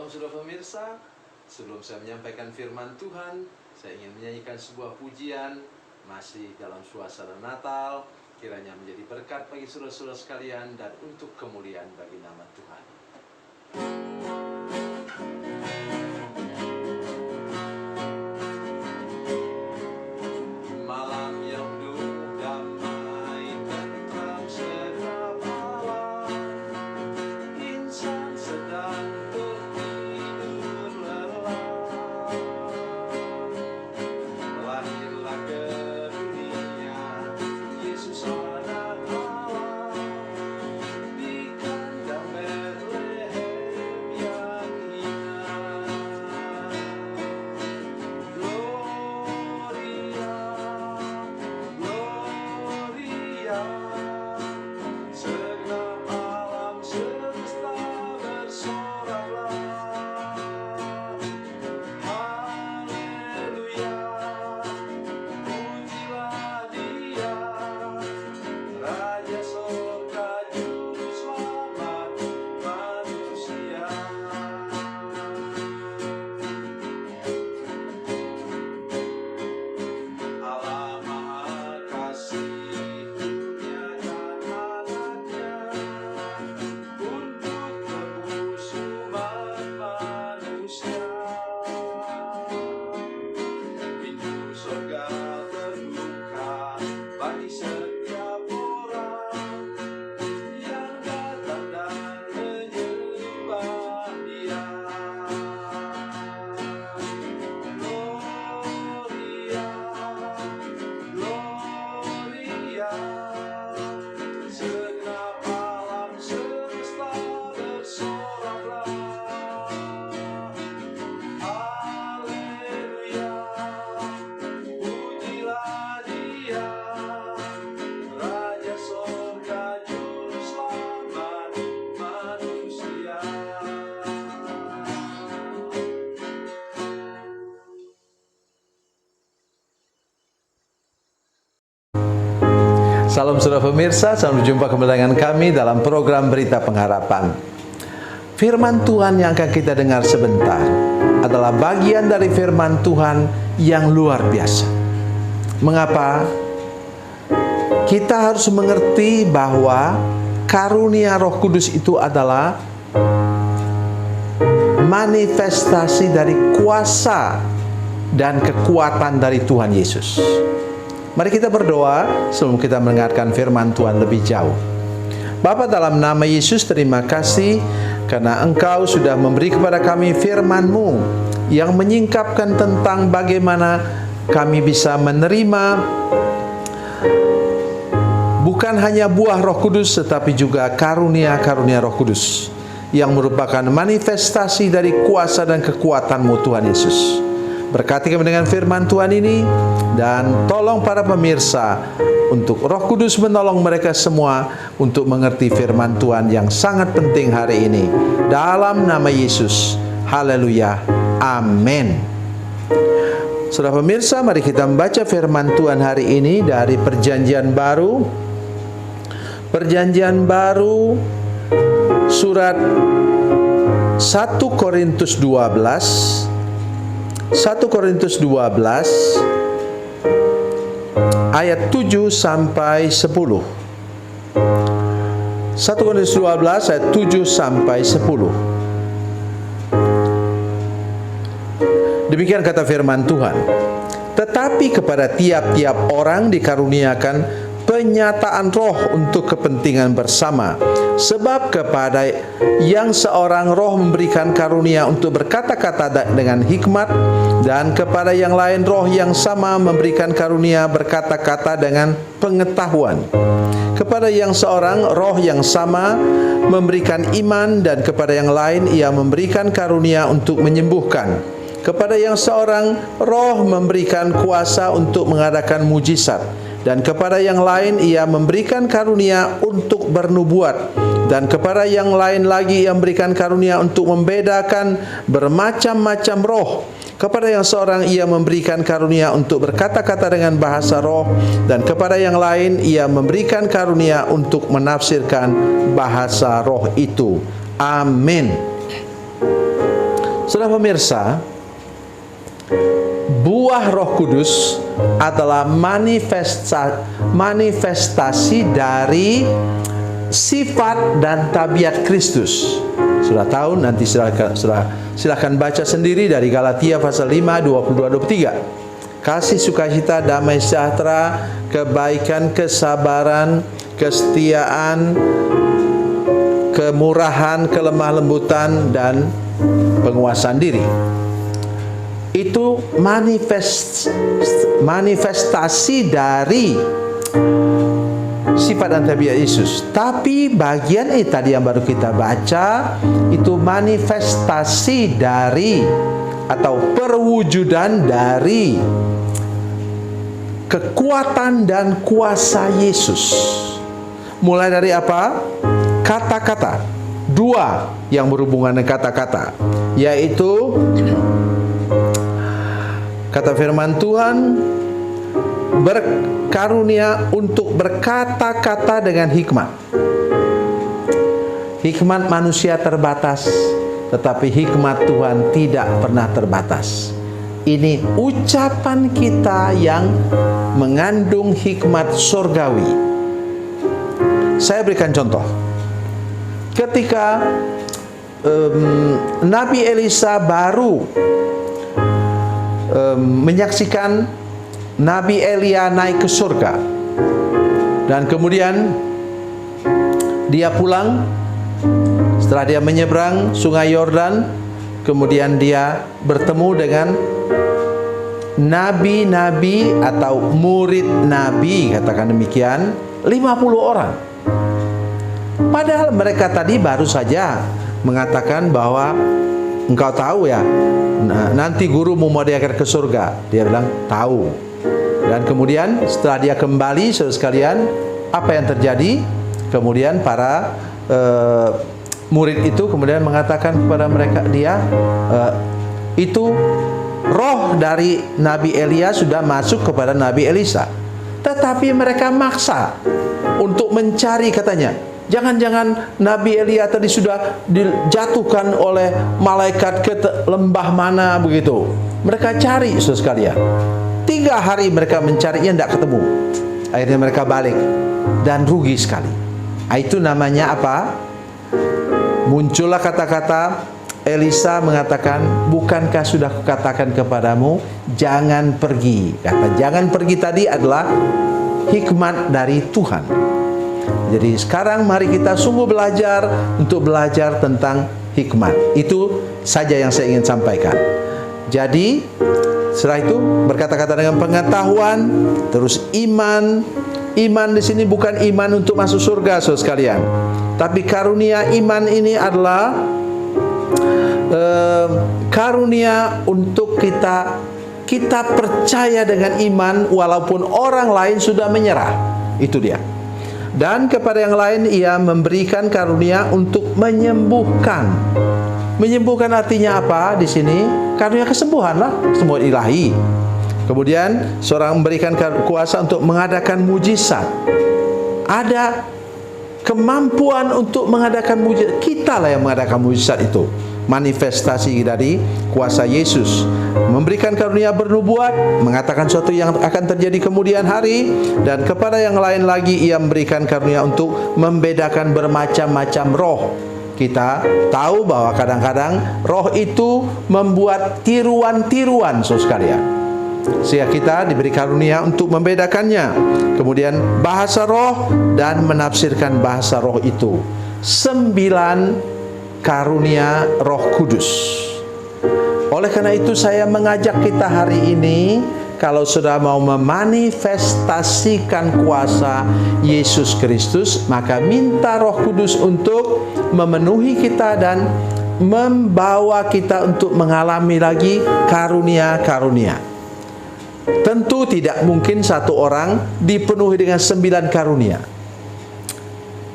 Shalom saudara pemirsa, sebelum saya menyampaikan firman Tuhan, saya ingin menyanyikan sebuah pujian, masih dalam suasana Natal, kiranya menjadi berkat bagi saudara-saudara sekalian dan untuk kemuliaan bagi nama Tuhan. Malam yang penuh damai, tentram segenap alam, insan sedang tertidur lelap. Lahirlah ke dunia Yesus anak Allah, di kandang Betlehem yang indah. Gloria, segenap alam semesta bersoraklah. Haleluya, pujilah Dia, Raja Sorga Juru Selamat manusia. Allah Maha Kasih menyatakan anaknya untuk tebus umat manusia. Pintu surga terbuka bagi setiap orang yang datang dan menyembah Dia. Gloria, segenap alam semesta bersoraklah. Haleluya, pujilah Dia, Raja Sorga Juru Selamat manusia. Salam saudara pemirsa, selamat berjumpa kembali dengan kami dalam program Berita Pengharapan. Firman Tuhan yang akan kita dengar sebentar adalah bagian dari firman Tuhan yang luar biasa. Mengapa? Kita harus mengerti bahwa karunia Roh Kudus itu adalah manifestasi dari kuasa dan kekuatan dari Tuhan Yesus. Mari kita berdoa sebelum kita mendengarkan firman Tuhan lebih jauh. Bapa, dalam nama Yesus, terima kasih karena Engkau sudah memberi kepada kami firman-Mu yang menyingkapkan tentang bagaimana kami bisa menerima bukan hanya buah Roh Kudus, tetapi juga karunia-karunia Roh Kudus yang merupakan manifestasi dari kuasa dan kekuatan-Mu Tuhan Yesus. Berkati kami dengan firman Tuhan ini, dan tolong para pemirsa untuk Roh Kudus menolong mereka semua untuk mengerti firman Tuhan yang sangat penting hari ini. Dalam nama Yesus, haleluya, amin. Saudara pemirsa, mari kita membaca firman Tuhan hari ini dari Perjanjian Baru. Perjanjian Baru, surat 1 Korintus 12. 1 Korintus 12 ayat 7 sampai 10. 1 Korintus 12 ayat 7 sampai 10. Demikian kata firman Tuhan. Tetapi kepada tiap-tiap orang dikaruniakan penyataan roh untuk kepentingan bersama. Sebab kepada yang seorang roh memberikan karunia untuk berkata-kata dengan hikmat, dan kepada yang lain roh yang sama memberikan karunia berkata-kata dengan pengetahuan. Kepada yang seorang roh yang sama memberikan iman, dan kepada yang lain ia memberikan karunia untuk menyembuhkan. Kepada yang seorang roh memberikan kuasa untuk mengadakan mujizat, dan kepada yang lain ia memberikan karunia untuk bernubuat, dan kepada yang lain lagi ia memberikan karunia untuk membedakan bermacam-macam roh. Kepada yang seorang ia memberikan karunia untuk berkata-kata dengan bahasa roh, dan kepada yang lain ia memberikan karunia untuk menafsirkan bahasa roh itu. Amin. Saudara pemirsa, buah Roh Kudus adalah manifestasi dari sifat dan tabiat Kristus. Sudah tahu, nanti silakan baca sendiri dari Galatia pasal 5, 22-23. Kasih, sukacita, damai sejahtera, kebaikan, kesabaran, kesetiaan, kemurahan, kelemah lembutan, dan penguasaan diri. Itu manifestasi dari sifat dan tabiat Yesus. Tapi bagian ini tadi yang baru kita baca, itu manifestasi dari atau perwujudan dari kekuatan dan kuasa Yesus. Mulai dari apa? Kata-kata. Dua yang berhubungan dengan kata-kata, yaitu kata firman Tuhan, berkarunia untuk berkata-kata dengan hikmat. Hikmat manusia terbatas, tetapi hikmat Tuhan tidak pernah terbatas. Ini ucapan kita yang mengandung hikmat surgawi. Saya berikan contoh. Ketika Nabi Elisa baru menyaksikan Nabi Elia naik ke surga, dan kemudian dia pulang setelah dia menyeberang sungai Yordan, kemudian dia bertemu dengan nabi-nabi atau murid nabi, katakan demikian, 50 orang. Padahal mereka tadi baru saja mengatakan bahwa engkau tahu ya, nanti gurumu mau diangkat ke surga. Dia bilang tahu. Dan kemudian setelah dia kembali, saudara sekalian, apa yang terjadi? Kemudian para murid itu kemudian mengatakan kepada mereka, itu roh dari Nabi Elia sudah masuk kepada Nabi Elisa. Tetapi mereka maksa untuk mencari, katanya, jangan-jangan Nabi Elia tadi sudah dijatuhkan oleh malaikat ke lembah mana begitu. Mereka cari, saudara sekalian. 3 hari mereka mencarinya, tidak ketemu. Akhirnya mereka balik dan rugi sekali. Itu namanya apa? Muncullah kata-kata, Elisa mengatakan, bukankah sudah kukatakan kepadamu, jangan pergi. Kata jangan pergi tadi adalah hikmat dari Tuhan. Jadi sekarang mari kita sungguh belajar untuk belajar tentang hikmat. Itu saja yang saya ingin sampaikan. Jadi setelah itu berkata-kata dengan pengetahuan, terus iman. Iman di sini bukan iman untuk masuk surga, saudara sekalian. Tapi karunia iman ini adalah karunia untuk kita percaya dengan iman walaupun orang lain sudah menyerah. Itu dia. Dan kepada yang lain ia memberikan karunia untuk menyembuhkan. Menyembuhkan artinya apa di sini? Karunia kesembuhan lah, kesembuhan ilahi. Kemudian seorang memberikan kuasa untuk mengadakan mujizat. Ada kemampuan untuk mengadakan mujizat. Kita lah yang mengadakan mujizat itu. Manifestasi dari kuasa Yesus. Memberikan karunia bernubuat, mengatakan sesuatu yang akan terjadi kemudian hari. Dan kepada yang lain lagi ia memberikan karunia untuk membedakan bermacam-macam roh. Kita tahu bahwa kadang-kadang roh itu membuat tiruan-tiruan, saudara sekalian. Sehingga kita diberi karunia untuk membedakannya. Kemudian bahasa roh dan menafsirkan bahasa roh itu. 9 karunia Roh Kudus. Oleh karena itu saya mengajak kita hari ini, kalau sudah mau memanifestasikan kuasa Yesus Kristus, maka minta Roh Kudus untuk memenuhi kita dan membawa kita untuk mengalami lagi karunia-karunia. Tentu tidak mungkin satu orang dipenuhi dengan 9 karunia.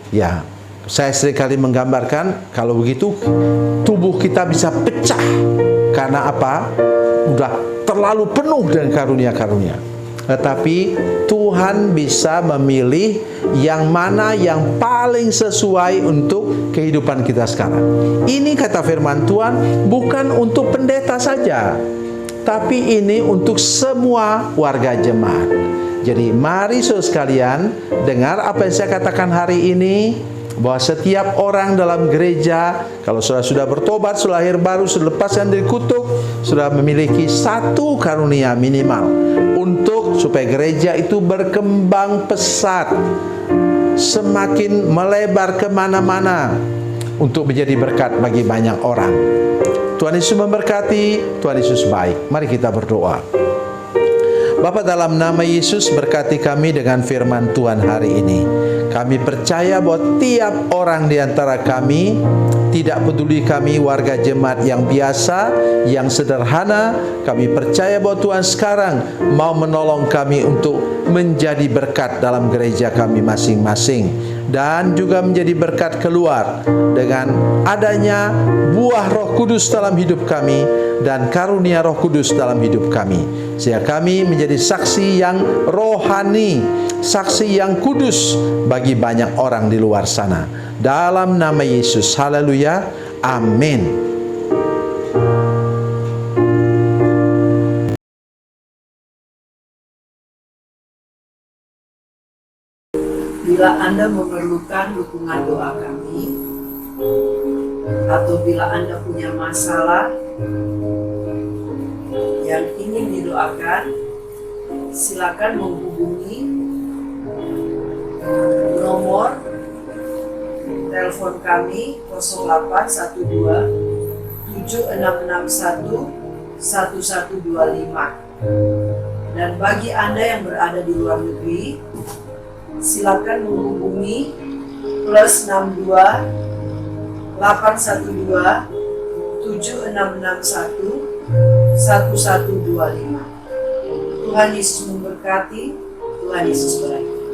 Ya, saya seringkali menggambarkan, kalau begitu tubuh kita bisa pecah. Karena apa? Sudah terlalu penuh dengan karunia-karunia. tetapi Tuhan bisa memilih yang mana yang paling sesuai untuk kehidupan kita sekarang. Ini kata firman Tuhan bukan untuk pendeta saja, tapi ini untuk semua warga jemaat. Jadi mari saudara sekalian, dengar apa yang saya katakan hari ini, bahwa setiap orang dalam gereja, kalau sudah bertobat, sudah lahir baru, sudah lepaskan dari kutuk, sudah memiliki satu karunia minimal untuk supaya gereja itu berkembang pesat, semakin melebar kemana-mana untuk menjadi berkat bagi banyak orang. Tuhan Yesus memberkati, Tuhan Yesus baik. Mari kita berdoa. Bapa, dalam nama Yesus, berkati kami dengan firman Tuhan hari ini. Kami percaya bahwa tiap orang di antara kami, tidak peduli kami warga jemaat yang biasa, yang sederhana, kami percaya bahwa Tuhan sekarang mau menolong kami untuk menjadi berkat dalam gereja kami masing-masing, dan juga menjadi berkat keluar dengan adanya buah Roh Kudus dalam hidup kami dan karunia Roh Kudus dalam hidup kami, sehingga kami menjadi saksi yang rohani, saksi yang kudus bagi banyak orang di luar sana. Dalam nama Yesus, haleluya, amin. Bila Anda memerlukan dukungan doa kami, atau bila Anda punya masalah yang ingin didoakan, silakan menghubungi nomor telepon kami 0812 7661 1125. Dan bagi Anda yang berada di luar negeri, silakan menghubungi +62 812 7661 1125. Tuhan Yesus memberkati, Tuhan Yesus berkati.